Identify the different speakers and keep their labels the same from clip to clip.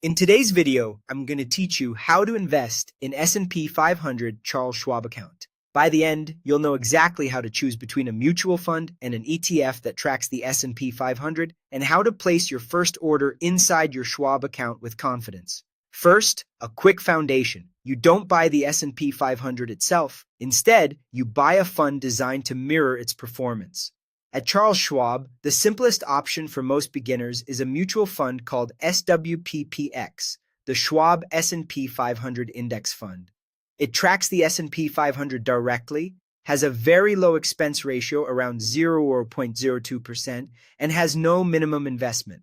Speaker 1: In today's video, I'm going to teach you how to invest in S&P 500 Charles Schwab account. By the end, you'll know exactly how to choose between a mutual fund and an ETF that tracks the S&P 500 and how to place your first order inside your Schwab account with confidence. First, a quick foundation. You don't buy the S&P 500 itself. Instead, you buy a fund designed to mirror its performance. At Charles Schwab, the simplest option for most beginners is a mutual fund called SWPPX, the Schwab S&P 500 Index Fund. It tracks the S&P 500 directly, has a very low expense ratio around 0 or 0.02%, and has no minimum investment.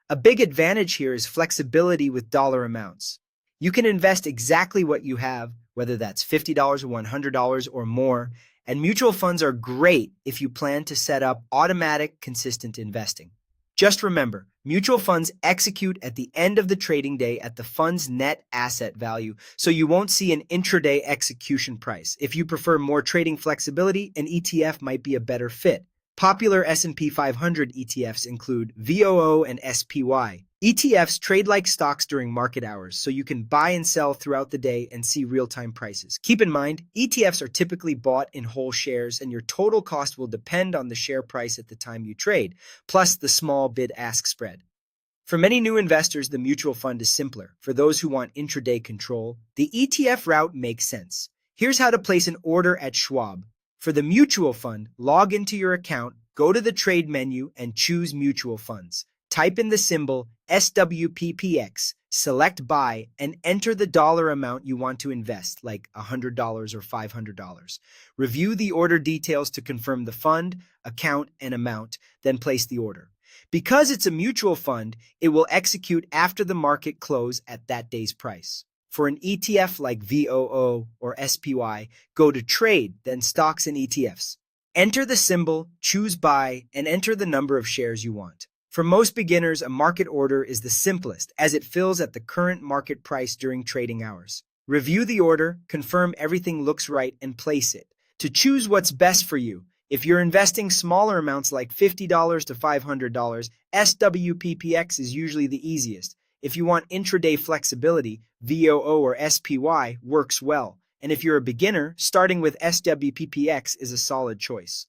Speaker 1: A big advantage here is flexibility with dollar amounts. You can invest exactly what you have, whether that's $50 or $100 or more, and mutual funds are great if you plan to set up automatic, consistent investing. Just remember, mutual funds execute at the end of the trading day at the fund's net asset value, so you won't see an intraday execution price. If you prefer more trading flexibility, an ETF might be a better fit. Popular S&P 500 ETFs include VOO and SPY. ETFs trade like stocks during market hours, so you can buy and sell throughout the day and see real-time prices. Keep in mind, ETFs are typically bought in whole shares, and your total cost will depend on the share price at the time you trade, plus the small bid-ask spread. For many new investors, the mutual fund is simpler. For those who want intraday control, the ETF route makes sense. Here's how to place an order at Schwab. For the mutual fund, log into your account, go to the trade menu, and choose mutual funds. Type in the symbol SWPPX, select buy, and enter the dollar amount you want to invest, like $100 or $500. Review the order details to confirm the fund, account, and amount, then place the order. Because it's a mutual fund, it will execute after the market close at that day's price. For an ETF like VOO or SPY, go to Trade, then Stocks and ETFs. Enter the symbol, choose Buy, and enter the number of shares you want. For most beginners, a market order is the simplest, as it fills at the current market price during trading hours. Review the order, confirm everything looks right, and place it. To choose what's best for you, if you're investing smaller amounts like $50 to $500, SWPPX is usually the easiest. If you want intraday flexibility, VOO or SPY works well. And if you're a beginner, starting with SWPPX is a solid choice.